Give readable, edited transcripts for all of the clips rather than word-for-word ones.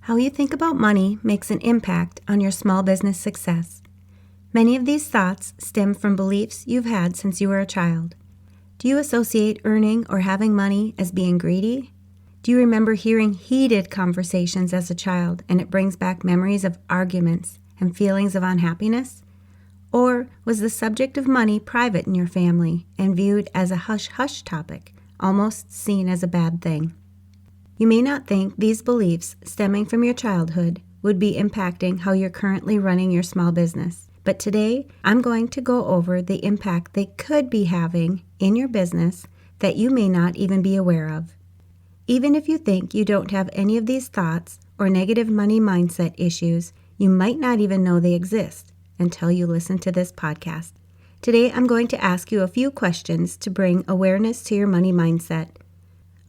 How you think about money makes an impact on your small business success. Many of these thoughts stem from beliefs you've had since you were a child. Do you associate earning or having money as being greedy? Do you remember hearing heated conversations as a child and it brings back memories of arguments and feelings of unhappiness? Or was the subject of money private in your family and viewed as a hush-hush topic, almost seen as a bad thing? You may not think these beliefs stemming from your childhood would be impacting how you're currently running your small business. But today, I'm going to go over the impact they could be having in your business that you may not even be aware of. Even if you think you don't have any of these thoughts or negative money mindset issues, you might not even know they exist until you listen to this podcast. Today, I'm going to ask you a few questions to bring awareness to your money mindset.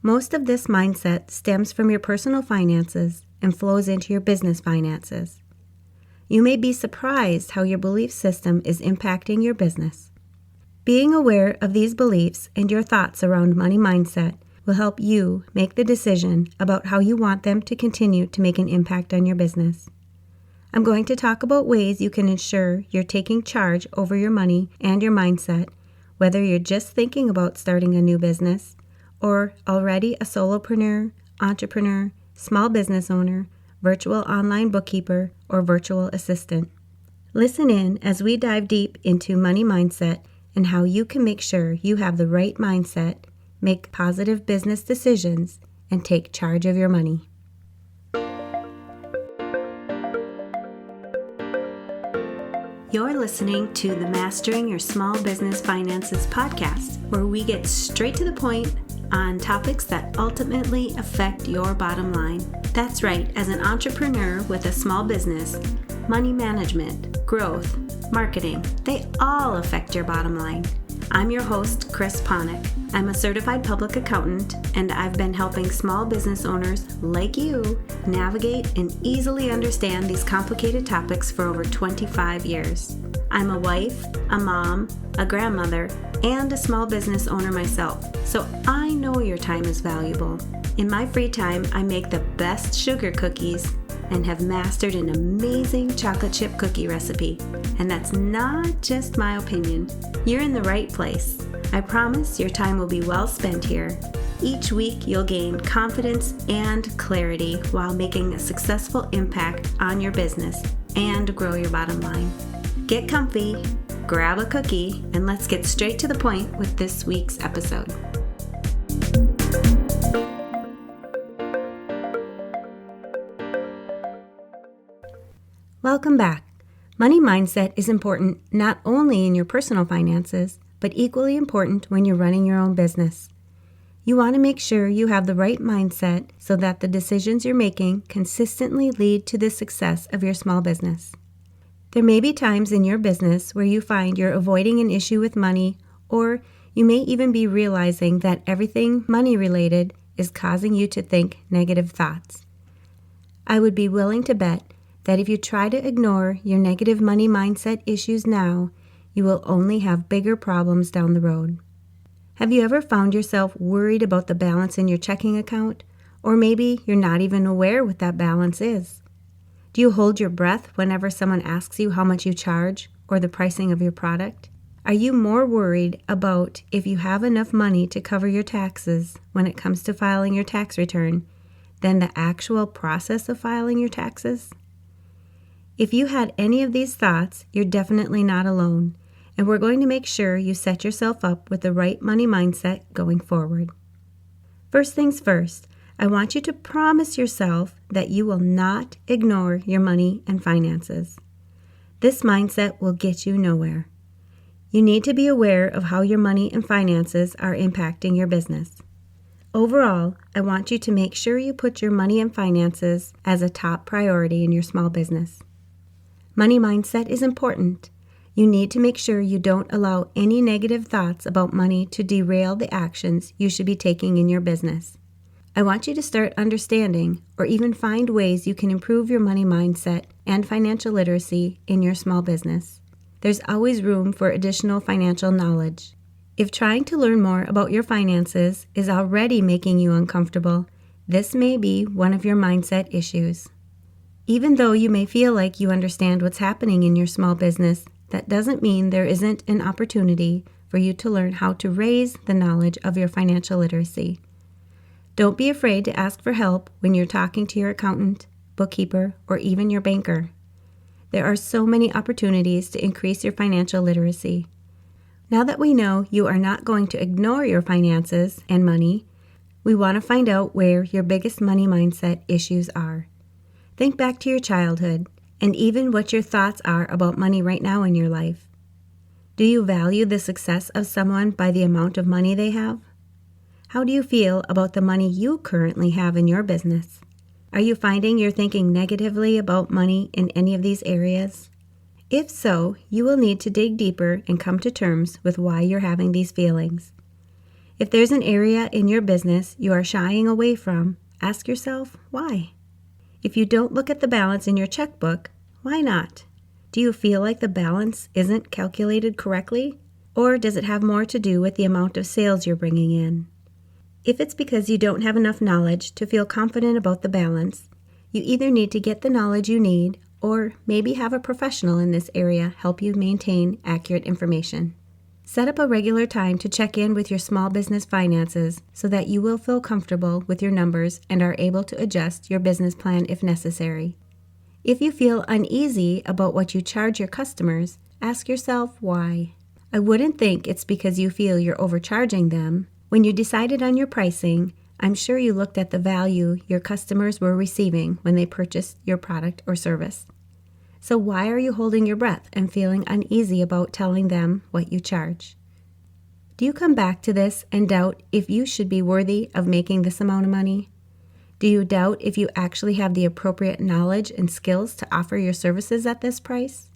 Most of this mindset stems from your personal finances and flows into your business finances. You may be surprised how your belief system is impacting your business. Being aware of these beliefs and your thoughts around money mindset will help you make the decision about how you want them to continue to make an impact on your business. I'm going to talk about ways you can ensure you're taking charge over your money and your mindset, whether you're just thinking about starting a new business or already a solopreneur, entrepreneur, small business owner, virtual online bookkeeper, or virtual assistant. Listen in as we dive deep into money mindset and how you can make sure you have the right mindset, make positive business decisions, and take charge of your money. You're listening to the Mastering Your Small Business Finances podcast, where we get straight to the point on topics that ultimately affect your bottom line. That's right, as an entrepreneur with a small business, money management, growth, marketing, they all affect your bottom line. I'm your host, Chris Ponick. I'm a certified public accountant, and I've been helping small business owners like you navigate and easily understand these complicated topics for over 25 years. I'm a wife, a mom, a grandmother, and a small business owner myself, so I know your time is valuable. In my free time, I make the best sugar cookies and have mastered an amazing chocolate chip cookie recipe. And that's not just my opinion. You're in the right place. I promise your time will be well spent here. Each week, you'll gain confidence and clarity while making a successful impact on your business and grow your bottom line. Get comfy, grab a cookie, and let's get straight to the point with this week's episode. Welcome back. Money mindset is important not only in your personal finances, but equally important when you're running your own business. You want to make sure you have the right mindset so that the decisions you're making consistently lead to the success of your small business. There may be times in your business where you find you're avoiding an issue with money, or you may even be realizing that everything money related is causing you to think negative thoughts. I would be willing to bet that if you try to ignore your negative money mindset issues now, you will only have bigger problems down the road. Have you ever found yourself worried about the balance in your checking account? Or maybe you're not even aware what that balance is. Do you hold your breath whenever someone asks you how much you charge or the pricing of your product? Are you more worried about if you have enough money to cover your taxes when it comes to filing your tax return than the actual process of filing your taxes? If you had any of these thoughts, you're definitely not alone, and we're going to make sure you set yourself up with the right money mindset going forward. First things first, I want you to promise yourself that you will not ignore your money and finances. This mindset will get you nowhere. You need to be aware of how your money and finances are impacting your business. Overall, I want you to make sure you put your money and finances as a top priority in your small business. Money mindset is important. You need to make sure you don't allow any negative thoughts about money to derail the actions you should be taking in your business. I want you to start understanding or even find ways you can improve your money mindset and financial literacy in your small business. There's always room for additional financial knowledge. If trying to learn more about your finances is already making you uncomfortable, this may be one of your mindset issues. Even though you may feel like you understand what's happening in your small business, that doesn't mean there isn't an opportunity for you to learn how to raise the knowledge of your financial literacy. Don't be afraid to ask for help when you're talking to your accountant, bookkeeper, or even your banker. There are so many opportunities to increase your financial literacy. Now that we know you are not going to ignore your finances and money, we want to find out where your biggest money mindset issues are. Think back to your childhood and even what your thoughts are about money right now in your life. Do you value the success of someone by the amount of money they have? How do you feel about the money you currently have in your business? Are you finding you're thinking negatively about money in any of these areas? If so, you will need to dig deeper and come to terms with why you're having these feelings. If there's an area in your business you are shying away from, ask yourself why. If you don't look at the balance in your checkbook, why not? Do you feel like the balance isn't calculated correctly? Or does it have more to do with the amount of sales you're bringing in? If it's because you don't have enough knowledge to feel confident about the balance, you either need to get the knowledge you need or maybe have a professional in this area help you maintain accurate information. Set up a regular time to check in with your small business finances so that you will feel comfortable with your numbers and are able to adjust your business plan if necessary. If you feel uneasy about what you charge your customers, ask yourself why. I wouldn't think it's because you feel you're overcharging them. When you decided on your pricing, I'm sure you looked at the value your customers were receiving when they purchased your product or service. So why are you holding your breath and feeling uneasy about telling them what you charge? Do you come back to this and doubt if you should be worthy of making this amount of money? Do you doubt if you actually have the appropriate knowledge and skills to offer your services at this price?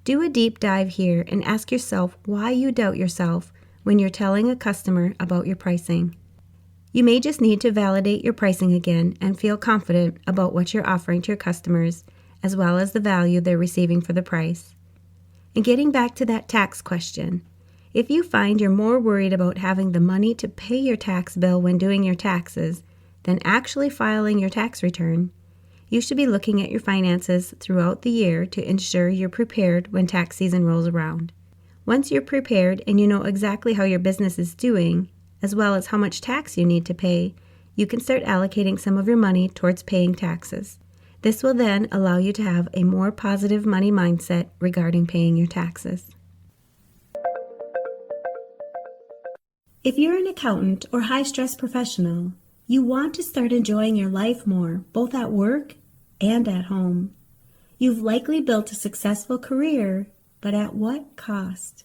Do a deep dive here and ask yourself why you doubt yourself when you're telling a customer about your pricing. You may just need to validate your pricing again and feel confident about what you're offering to your customers, as well as the value they're receiving for the price. And getting back to that tax question, if you find you're more worried about having the money to pay your tax bill when doing your taxes than actually filing your tax return, you should be looking at your finances throughout the year to ensure you're prepared when tax season rolls around. Once you're prepared and you know exactly how your business is doing, as well as how much tax you need to pay, you can start allocating some of your money towards paying taxes. This will then allow you to have a more positive money mindset regarding paying your taxes. If you're an accountant or high-stress professional, you want to start enjoying your life more, both at work and at home. You've likely built a successful career, but at what cost?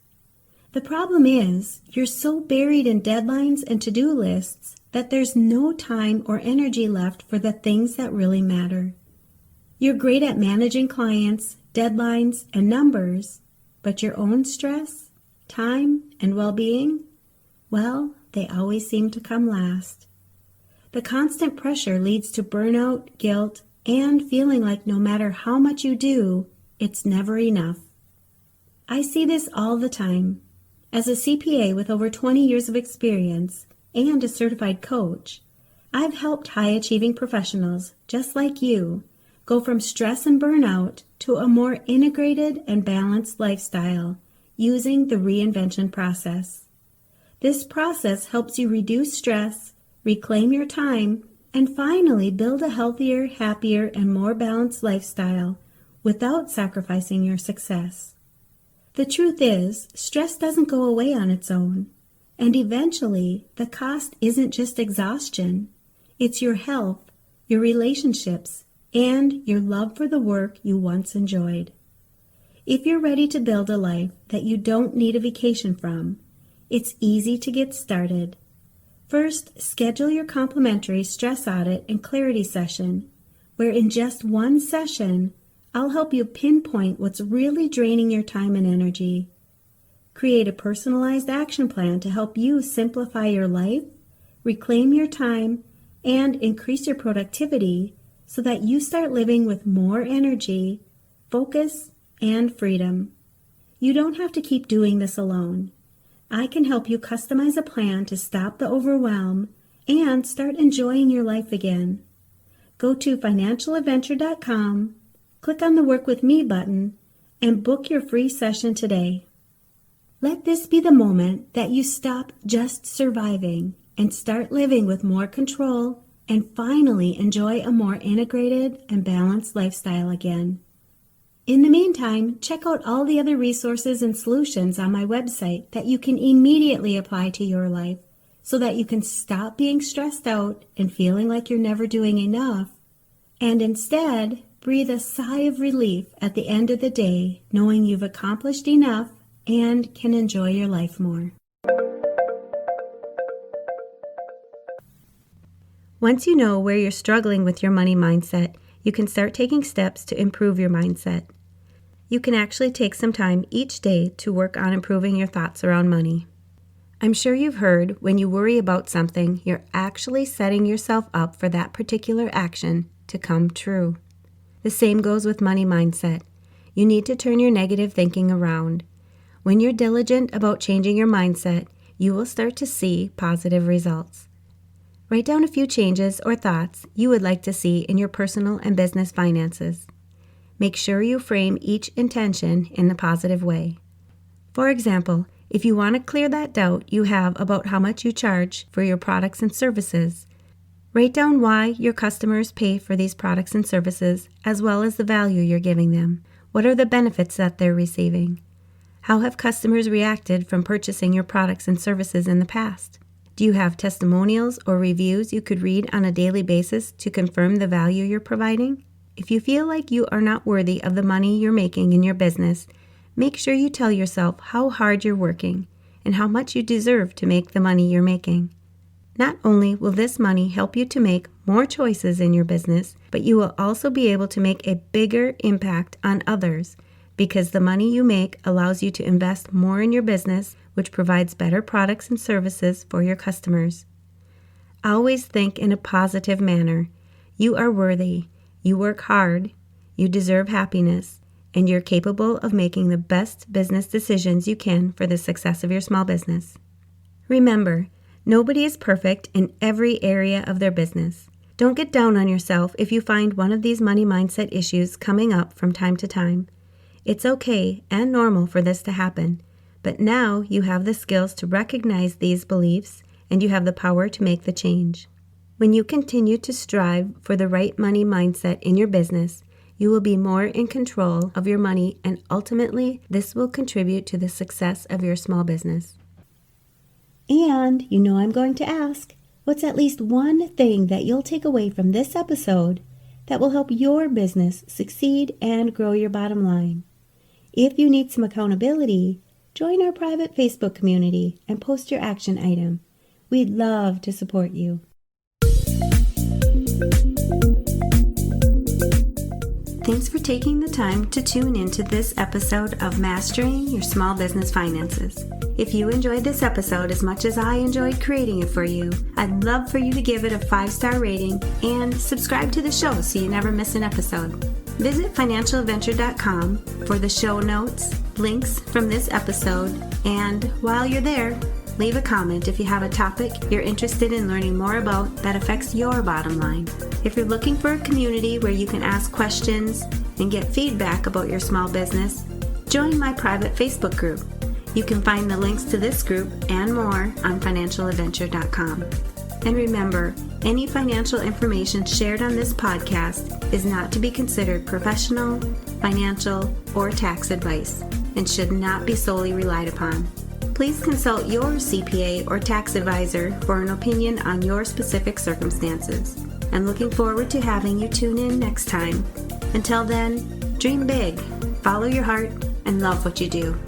The problem is, you're so buried in deadlines and to-do lists that there's no time or energy left for the things that really matter. You're great at managing clients, deadlines, and numbers, but your own stress, time, and well-being, well, they always seem to come last. The constant pressure leads to burnout, guilt, and feeling like no matter how much you do, it's never enough. I see this all the time. As a CPA with over 20 years of experience and a certified coach, I've helped high-achieving professionals, just like you, go from stress and burnout to a more integrated and balanced lifestyle using the reinvention process. This process helps you reduce stress, reclaim your time, and finally build a healthier, happier, and more balanced lifestyle without sacrificing your success. The truth is, stress doesn't go away on its own, and eventually the cost isn't just exhaustion, it's your health, your relationships, and your love for the work you once enjoyed. If you're ready to build a life that you don't need a vacation from, it's easy to get started. First, schedule your complimentary stress audit and clarity session, where in just one session, I'll help you pinpoint what's really draining your time and energy. Create a personalized action plan to help you simplify your life, reclaim your time, and increase your productivity so that you start living with more energy, focus, and freedom. You don't have to keep doing this alone. I can help you customize a plan to stop the overwhelm and start enjoying your life again. go to financialadventure.com, click on the Work With Me button, and book your free session today. Let this be the moment that you stop just surviving and start living with more control and finally enjoy a more integrated and balanced lifestyle again. In the meantime, check out all the other resources and solutions on my website that you can immediately apply to your life so that you can stop being stressed out and feeling like you're never doing enough, and instead breathe a sigh of relief at the end of the day knowing you've accomplished enough and can enjoy your life more. Once you know where you're struggling with your money mindset, you can start taking steps to improve your mindset. You can actually take some time each day to work on improving your thoughts around money. I'm sure you've heard when you worry about something, you're actually setting yourself up for that particular action to come true. The same goes with money mindset. You need to turn your negative thinking around. When you're diligent about changing your mindset, you will start to see positive results. Write down a few changes or thoughts you would like to see in your personal and business finances. Make sure you frame each intention in a positive way. For example, if you want to clear that doubt you have about how much you charge for your products and services, write down why your customers pay for these products and services, as well as the value you're giving them. What are the benefits that they're receiving? How have customers reacted from purchasing your products and services in the past? Do you have testimonials or reviews you could read on a daily basis to confirm the value you're providing? If you feel like you are not worthy of the money you're making in your business, make sure you tell yourself how hard you're working and how much you deserve to make the money you're making. Not only will this money help you to make more choices in your business, but you will also be able to make a bigger impact on others because the money you make allows you to invest more in your business, which provides better products and services for your customers. Always think in a positive manner. You are worthy, you work hard, you deserve happiness, and you're capable of making the best business decisions you can for the success of your small business. Remember, nobody is perfect in every area of their business. Don't get down on yourself if you find one of these money mindset issues coming up from time to time. It's okay and normal for this to happen, but now you have the skills to recognize these beliefs and you have the power to make the change. When you continue to strive for the right money mindset in your business, you will be more in control of your money, and ultimately, this will contribute to the success of your small business. And you know I'm going to ask, what's at least one thing that you'll take away from this episode that will help your business succeed and grow your bottom line? If you need some accountability, join our private Facebook community and post your action item. We'd love to support you. Thanks for taking the time to tune into this episode of Mastering Your Small Business Finances. If you enjoyed this episode as much as I enjoyed creating it for you, I'd love for you to give it a 5-star rating and subscribe to the show so you never miss an episode. Visit financialadventure.com for the show notes, links from this episode, and while you're there, leave a comment if you have a topic you're interested in learning more about that affects your bottom line. If you're looking for a community where you can ask questions and get feedback about your small business, join my private Facebook group. You can find the links to this group and more on financialadventure.com. And remember, any financial information shared on this podcast is not to be considered professional, financial, or tax advice and should not be solely relied upon. Please consult your CPA or tax advisor for an opinion on your specific circumstances. I'm looking forward to having you tune in next time. Until then, dream big, follow your heart, and love what you do.